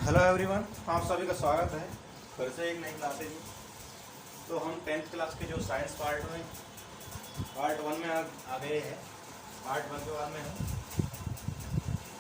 Hello everyone, आप सभी का स्वागत है फिर से एक नई क्लासेज में। तो हम 10th क्लास के जो साइंस पार्ट 1 में आ गए हैं। पार्ट 1 के बाद में हम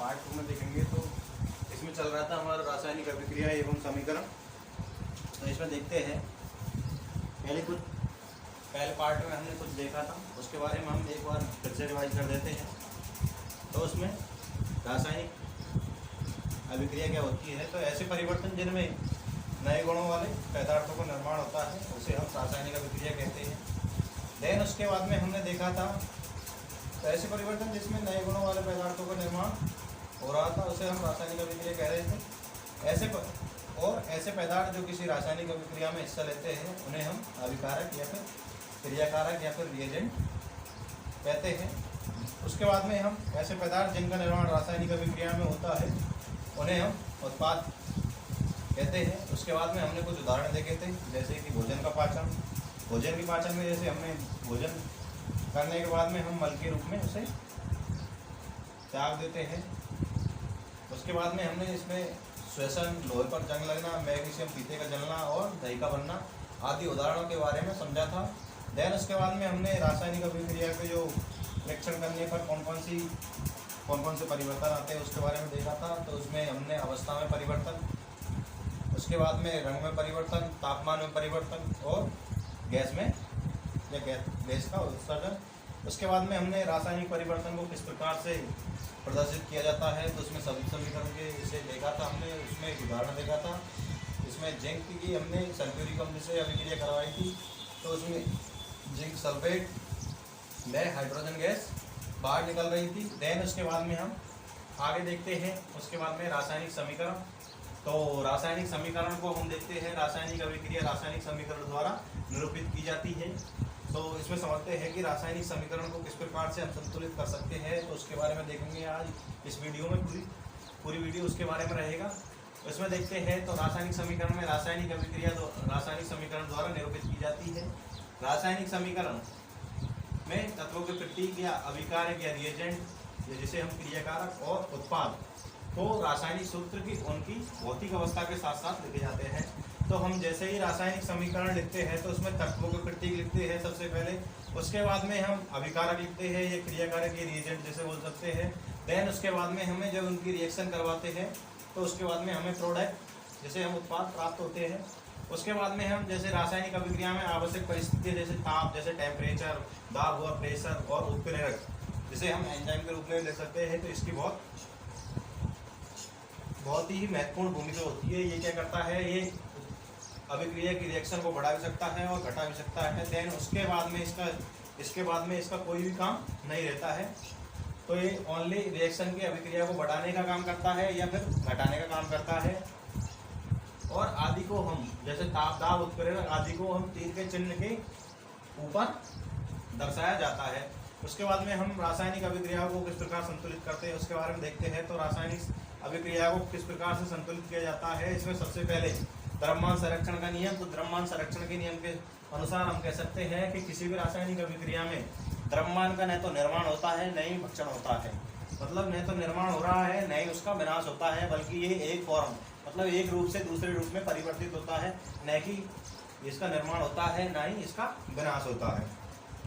पार्ट 2 में देखेंगे। तो इसमें चल रहा था हमारा रासायनिक अभिक्रिया एवं समीकरण। तो इसमें देखते हैं पहले पार्ट में हमने कुछ देखा था, उसके बारे में हम एक बार फिर से रिवाइज कर देते हैं। तो उसमें रासायनिक अभिक्रिया क्या होती है, तो ऐसे परिवर्तन जिनमें नए गुणों वाले पदार्थों का निर्माण होता है उसे हम रासायनिक अभिक्रिया कहते हैं। देन उसके बाद में हमने देखा था तो ऐसे परिवर्तन जिसमें नए गुणों वाले पदार्थों का निर्माण हो रहा था उसे हम रासायनिक अभिक्रिया कह रहे थे। ऐसे पदार्थ जो किसी रासायनिक अभिक्रिया में हिस्सा लेते हैं उन्हें हम अभिकारक या फिर क्रियाकारक या फिर रिएजेंट कहते हैं। उसके बाद में हम ऐसे पदार्थ जिनका निर्माण रासायनिक अभिक्रिया में होता है उन्हें हम उत्पाद कहते हैं। उसके बाद में हमने कुछ उदाहरण देखे थे, जैसे कि भोजन का पाचन। भोजन की पाचन में जैसे हमने भोजन करने के बाद में हम मल के रूप में उसे त्याग देते हैं। उसके बाद में हमने इसमें श्वसन, लोहे पर जंग लगना, मैग्नीशियम पीते का जलना और दही का बनना आदि उदाहरणों के बारे में समझा था। देन उसके बाद में हमने रासायनिक अभिक्रिया के जो परीक्षण करने पर कौन कौन से परिवर्तन आते हैं उसके बारे में देखा था। तो उसमें हमने अवस्था में परिवर्तन, उसके बाद में रंग में परिवर्तन, तापमान में परिवर्तन और गैस में या गैस का उत्सर्जन। उसके बाद में हमने रासायनिक परिवर्तन को किस प्रकार से प्रदर्शित किया जाता है तो उसमें सभी समीकरण के इसे देखा था हमने। उसमें एक उदाहरण देखा था, इसमें जिंक की हमने सल्फ्यूरिक अम्ल से अभिक्रिया करवाई थी। तो उसमें जिंक सल्फेट में हाइड्रोजन गैस बाहर निकल रही थी। देन उसके बाद में हम आगे देखते हैं, उसके बाद में रासायनिक समीकरण। तो रासायनिक समीकरण को हम देखते हैं, रासायनिक अभिक्रिया रासायनिक समीकरण द्वारा निरूपित की जाती है। तो इसमें समझते हैं कि रासायनिक समीकरण को किस प्रकार से हम संतुलित कर सकते हैं, तो उसके बारे में देखेंगे आज इस वीडियो में। पूरी वीडियो उसके बारे में रहेगा। तो इसमें देखते हैं तो रासायनिक समीकरण में रासायनिक अभिक्रिया रासायनिक समीकरण द्वारा निरूपित की जाती है। रासायनिक समीकरण में तत्वों के प्रतीक या अभिकारक या रिएजेंट जिसे हम क्रियाकारक और उत्पाद को रासायनिक सूत्र की उनकी भौतिक अवस्था के साथ साथ लिखे जाते हैं। तो हम जैसे ही रासायनिक समीकरण लिखते हैं तो उसमें तत्वों के प्रतीक लिखते हैं सबसे पहले। उसके बाद में हम अभिकारक लिखते हैं, ये क्रियाकारक, ये रिएजेंट जैसे बोल सकते हैं। देन उसके बाद में हमें जब उनकी रिएक्शन करवाते हैं तो उसके बाद में हमें प्रोडक्ट जैसे हम उत्पाद प्राप्त होते हैं। उसके बाद में हम जैसे रासायनिक अभिक्रिया में आवश्यक परिस्थितियाँ जैसे ताप, जैसे टेम्परेचर, दाब हुआ, प्रेशर और उत्प्रेरक जिसे हम एंजाइम के रूप में ले सकते हैं। तो इसकी बहुत ही महत्वपूर्ण भूमिका होती है। ये क्या करता है, ये अभिक्रिया की रिएक्शन को बढ़ा भी सकता है और घटा भी सकता है। देन उसके बाद में इसका कोई भी काम नहीं रहता है। तो ये ओनली रिएक्शन की अभिक्रिया को बढ़ाने का काम करता है या फिर घटाने का काम करता है। और आदि को हम जैसे ताप, दाब, उत्प्रेरक आदि को हम तीर के चिन्ह के ऊपर दर्शाया जाता है। उसके बाद में हम रासायनिक अभिक्रिया को किस प्रकार संतुलित करते हैं उसके बारे में देखते हैं। तो रासायनिक अभिक्रिया को किस प्रकार से संतुलित किया जाता है, इसमें सबसे पहले द्रव्यमान संरक्षण का नियम। तो द्रव्यमान संरक्षण के नियम के अनुसार हम कह सकते हैं कि किसी भी रासायनिक अभिक्रिया में द्रव्यमान का न तो निर्माण होता है न ही भक्षण होता है। मतलब न तो निर्माण हो रहा है न ही उसका विनाश होता है, बल्कि ये एक फॉर्म मतलब एक रूप से दूसरे रूप में परिवर्तित होता है, न कि इसका निर्माण होता है न ही इसका विनाश होता है।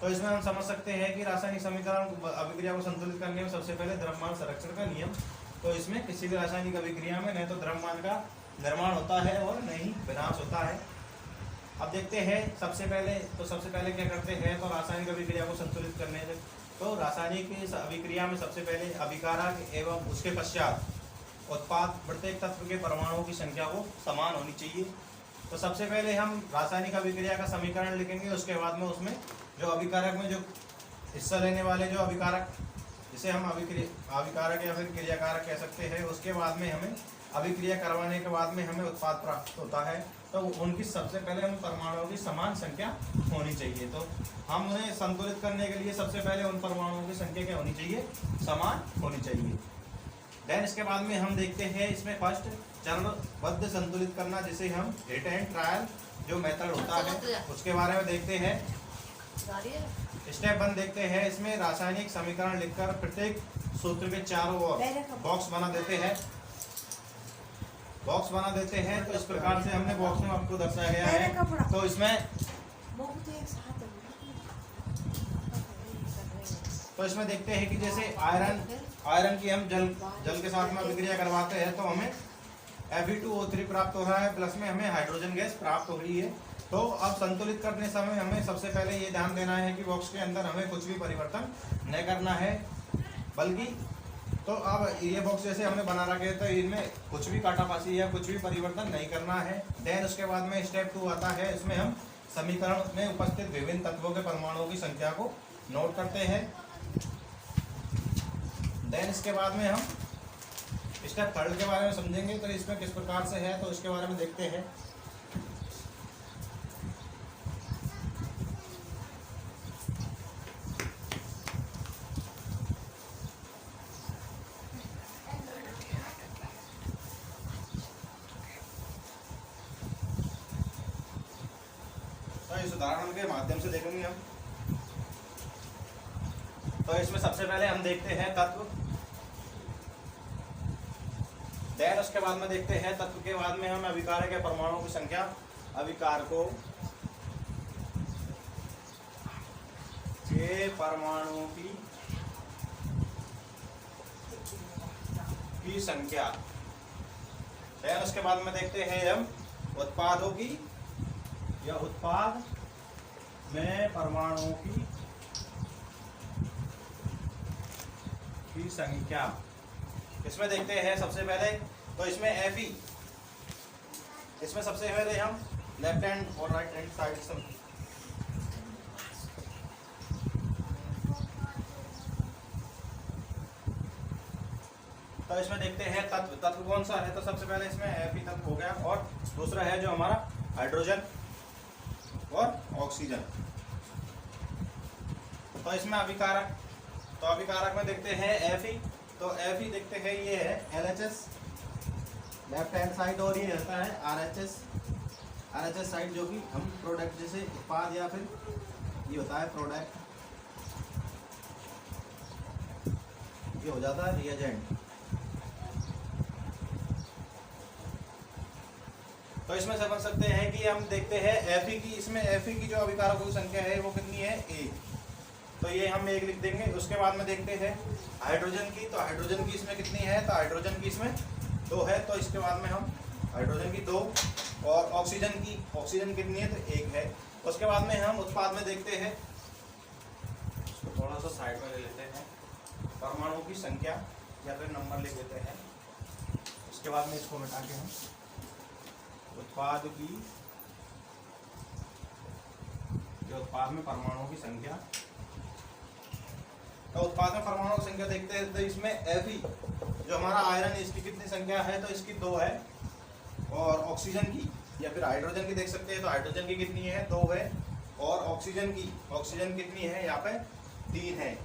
तो इसमें हम समझ सकते हैं कि रासायनिक समीकरण अभिक्रिया को संतुलित करने में सबसे पहले द्रव्यमान संरक्षण का नियम। तो इसमें किसी भी रासायनिक अभिक्रिया में न तो द्रव्यमान का निर्माण होता है और न ही विनाश होता है। अब देखते हैं सबसे पहले क्या करते हैं। तो रासायनिक अभिक्रिया को संतुलित करने से तो रासायनिक अभिक्रिया में सबसे पहले अभिकारक एवं उसके पश्चात उत्पाद प्रत्येक तत्व के परमाणुओं की संख्या को समान होनी चाहिए। तो सबसे पहले हम रासायनिक अभिक्रिया का समीकरण लिखेंगे। उसके बाद में उसमें जो अभिकारक में जो हिस्सा लेने वाले जो अभिकारक जिसे हम अभिकारक या फिर क्रियाकारक कह सकते हैं, उसके बाद में हमें अभिक्रिया करवाने के बाद में हमें उत्पाद प्राप्त होता है। तो उनकी सबसे पहले हम परमाणुओं की समान संख्या होनी चाहिए। तो हम उन्हें संतुलित करने के लिए सबसे पहले उन परमाणुओं की संख्या क्या होनी चाहिए, समान होनी चाहिए। देन इसके बाद में हम देखते हैं इसमें फर्स्ट चरणबद्ध संतुलित करना जिसे हम हिट एंड ट्रायल जो मेथड होता है उसके बारे में देखते हैं। स्टेप 1 देखते हैं। इसमें रासायनिक समीकरण लिखकर प्रत्येक सूत्र के चारों ओर बॉक्स बना देते हैं। बॉक्स बना देते हैं। तो इस प्रकार से हमने बॉक्स में आपको दर्शाया गया है। तो इसमें देखते हैं कि जैसे आयरन की हम जल के साथ में अभिक्रिया करवाते हैं तो हमें Fe2O3 प्राप्त हो रहा है, प्लस में हमें हाइड्रोजन गैस प्राप्त हो रही है। तो अब संतुलित करने समय हमें सबसे पहले ये ध्यान देना है कि बॉक्स के अंदर हमें कुछ भी परिवर्तन नहीं करना है, बल्कि तो अब ये बॉक्स जैसे हमने बना रखे तो इनमें कुछ भी काटापासी या कुछ भी परिवर्तन नहीं करना है। देन उसके बाद में स्टेप 2 आता है। इसमें हम समीकरण में उपस्थित विभिन्न तत्वों के परमाणुओं की संख्या को नोट करते हैं। देन इसके बाद में हम स्टेप 3 के बारे में समझेंगे। तो इसमें किस प्रकार से है तो इसके बारे में देखते हैं। इस उदाहरण के माध्यम से देखेंगे हम। तो इसमें सबसे पहले हम देखते हैं तत्व, देन उसके बाद में देखते हैं तत्व के बाद में हम अभिकारक के परमाणुओं की संख्या, अभिकारकों के परमाणुओं की संख्या। देन उसके बाद में देखते हैं हम उत्पादों की या उत्पाद में परमाणुओं की संख्या। इसमें देखते हैं सबसे पहले तो इसमें Fe, इसमें सबसे पहले हम लेफ्ट हैंड और राइट हैंड साइड से तो इसमें देखते हैं तत्व कौन सा है। तो सबसे पहले इसमें Fe तत्व हो गया, और दूसरा है जो हमारा हाइड्रोजन और ऑक्सीजन। तो इसमें अभिकारक, तो अभिकारक में देखते हैं Fe। तो Fe देखते हैं ये है LHS लेफ्ट हैंड साइड, और ये रहता है RHS साइड, जो कि हम प्रोडक्ट जैसे उत्पाद या फिर ये होता है प्रोडक्ट, ये हो जाता है रिएजेंट। तो इसमें समझ सकते हैं कि हम देखते हैं Fe की, इसमें Fe की जो अभिकारकों की संख्या है वो कितनी है, 1। तो ये हम 1 लिख देंगे। उसके बाद में देखते हैं हाइड्रोजन की, तो हाइड्रोजन की इसमें कितनी है, तो हाइड्रोजन की इसमें 2 है। तो इसके बाद में हम हाइड्रोजन की 2, और ऑक्सीजन कितनी है, तो 1 है। उसके बाद में हम उत्पाद में देखते हैं, इसको थोड़ा सा साइड में ले लेते हैं, परमाणुओं की संख्या या फिर नंबर लिख देते हैं। उसके बाद में इसको मिटा के हम उत्पाद की, जो उत्पाद में परमाणुओं की संख्या, तो उत्पाद में परमाणुओं की संख्या देखते हैं। तो इसमें Fe जो हमारा आयरन, इसकी कितनी संख्या है, तो इसकी 2 है। और ऑक्सीजन की या फिर हाइड्रोजन की देख सकते हैं, तो हाइड्रोजन की कितनी है, 2 है। और ऑक्सीजन कितनी है, यहाँ पे 3 है।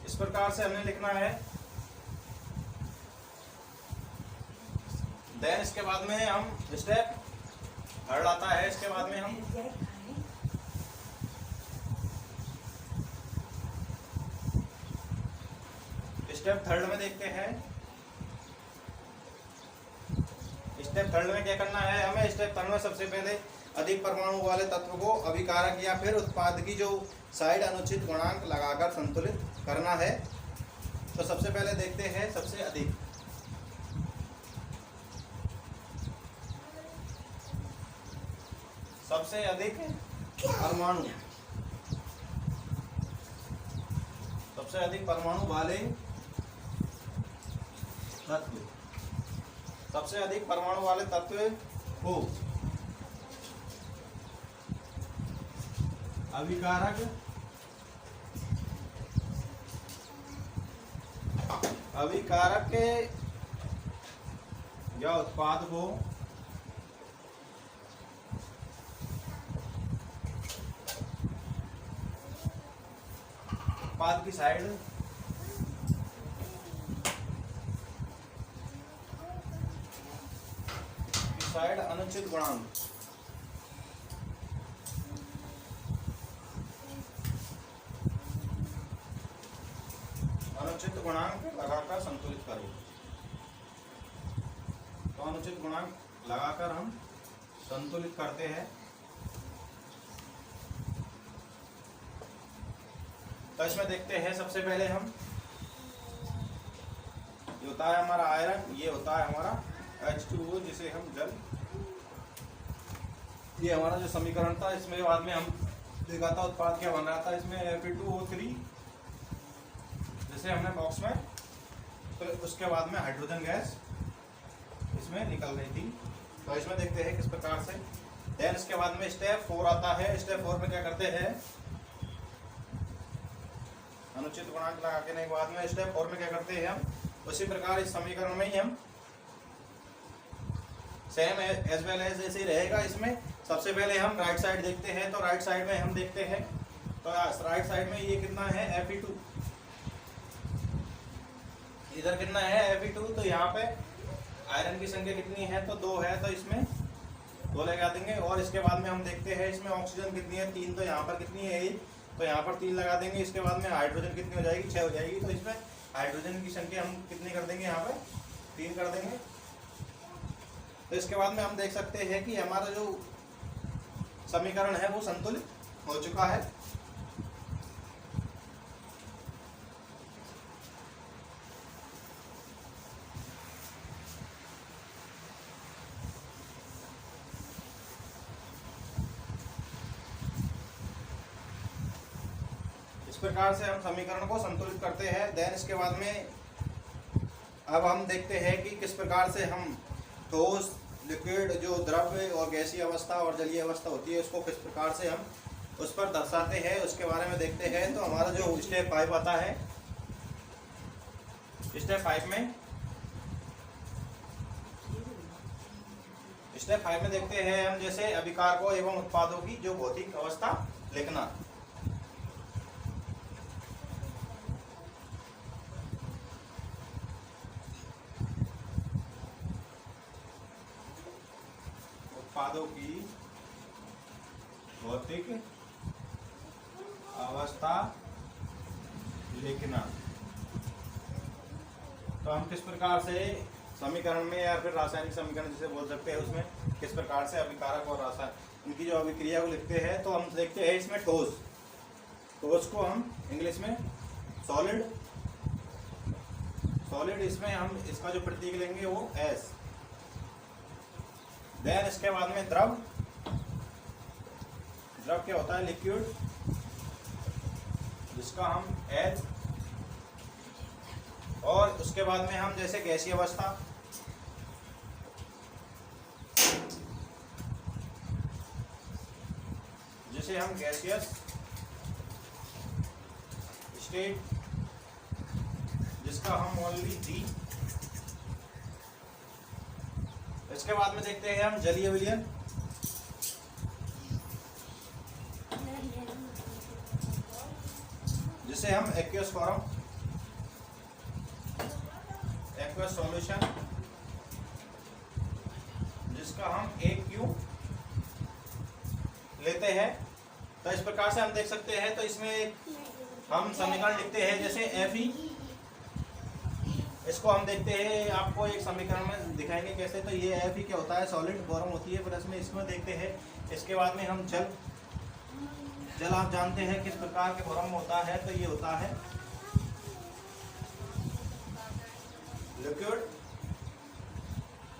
इस प्रकार से हमने लिखना है। देन इसके बाद में हम स्टेप 3 आता है। इसके बाद में हम स्टेप 3 में देखते हैं। स्टेप 3 में क्या करना है हमें, स्टेप 3 में सबसे पहले अधिक परमाणु वाले तत्व को अभिकारक या फिर उत्पाद की जो साइड अनुचित गुणांक लगाकर संतुलित करना है। तो सबसे पहले देखते हैं सबसे अधिक, परमाणु, सबसे अधिक परमाणु वाले तत्व, सबसे अधिक परमाणु वाले तत्व को अभिकारक के या उत्पाद को उत्पाद की साइड साइड अनुचित गुणांक। अनुचित गुणांक लगाकर संतुलित करो। तो अनुचित गुणांक लगाकर हम संतुलित करते हैं। तो इसमें देखते हैं सबसे पहले हम, ये होता है हमारा आयरन, ये होता है हमारा H2O जिसे हम जल, ये हमारा जो समीकरण था इसमें बाद में हम देखा था उत्पाद क्या बन रहा था इसमें Fe2O3 जैसे हमने बॉक्स में, तो उसके बाद में हाइड्रोजन गैस इसमें निकल रही थी। तो इसमें देखते हैं किस प्रकार से। देन इसके बाद में स्टेप 4 आता है। स्टेप 4 में क्या करते हैं, अनुचित गुणांक लगा के नहीं, बाद में स्टेप 4 में क्या करते हैं हम उसी प्रकार इस समीकरण में ही हम सेम एज वेल एज ऐसे ही रहेगा। इसमें सबसे पहले हम राइट साइड देखते हैं। तो राइट साइड में हम देखते हैं, तो राइट साइड में ये कितना है Fe2, इधर कितना है Fe2। तो यहाँ पे आयरन की संख्या कितनी है, तो 2 है, तो इसमें 2 लगा देंगे। और इसके बाद में हम देखते हैं इसमें ऑक्सीजन कितनी है, 3, तो यहाँ पर कितनी है 1, तो यहाँ पर 3 लगा देंगे। इसके बाद में हाइड्रोजन कितनी हो जाएगी, 6 हो जाएगी। तो इसमें हाइड्रोजन की संख्या हम कितनी कर देंगे, यहाँ पे 3 कर देंगे। तो इसके बाद में हम देख सकते हैं कि हमारा जो समीकरण है वो संतुलित हो चुका है। इस प्रकार से हम समीकरण को संतुलित करते हैं। देन इसके बाद में अब हम देखते हैं कि किस प्रकार से हम ठोस, लिक्विड, जो द्रव्य और गैसीय अवस्था और जलीय अवस्था होती है उसको किस प्रकार से हम उस पर दर्शाते हैं, उसके बारे में देखते हैं। तो हमारा जो स्टेप 5 आता है, स्टेप 5 में देखते हैं हम जैसे अभिकारकों एवं उत्पादों की जो भौतिक अवस्था लिखना। उत्पादों की भौतिक अवस्था लिखना। तो हम किस प्रकार से समीकरण में या फिर रासायनिक समीकरण जिसे बोल सकते हैं उसमें किस प्रकार से अभिकारक और रासायनिक इनकी जो अभिक्रिया को लिखते हैं। तो हम देखते हैं इसमें ठोस को हम इंग्लिश में सॉलिड, इसमें हम इसका जो प्रतीक लेंगे वो S। देन इसके बाद में द्रव क्या होता है, लिक्विड, जिसका हम H। और उसके बाद में हम जैसे गैसीय अवस्था, जिसे हम गैसियस स्टेट, जिसका हम ओनली G। इसके बाद में देखते हैं हम जलीय विलयन, जिसे हम एक्वियस फॉर्म, एक्वियस सॉल्यूशन, जिसका हम AQ लेते हैं। तो इस प्रकार से हम देख सकते हैं। तो इसमें हम समीकरण लिखते हैं जैसे Fe, इसको हम देखते हैं, आपको एक समीकरण में दिखाएंगे कैसे। तो ये Fe क्या होता है, सॉलिड, बोरम होती है प्लस में, इसमें देखते हैं। इसके बाद में हम जल आप जानते हैं किस प्रकार के बोरम होता है, तो ये होता है लिक्विड।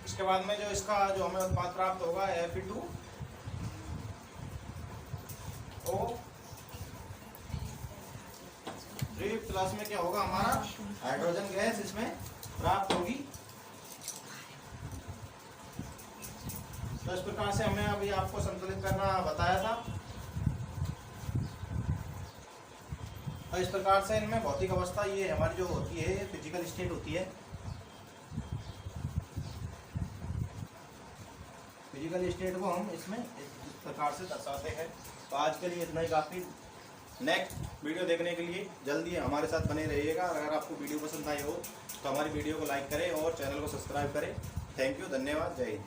इसके बाद में जो इसका जो हमें उत्पाद प्राप्त होगा Fe2O, प्लस में क्या होगा, हमारा हाइड्रोजन गैस इसमें प्राप्त होगी। तो इस प्रकार से हमने अभी आपको संतुलित करना बताया था। तो इस प्रकार से इनमें भौतिक अवस्था ये हमारी जो होती है फिजिकल स्टेट होती है। फिजिकल स्टेट को हम इसमें इस प्रकार से दर्शाते हैं। तो आज के लिए इतना ही काफ़ी। नेक्स्ट वीडियो देखने के लिए जल्दी हमारे साथ बने रहिएगा। अगर आपको वीडियो पसंद आई हो तो हमारी वीडियो को लाइक करें और चैनल को सब्सक्राइब करें। थैंक यू, धन्यवाद, जय हिंद।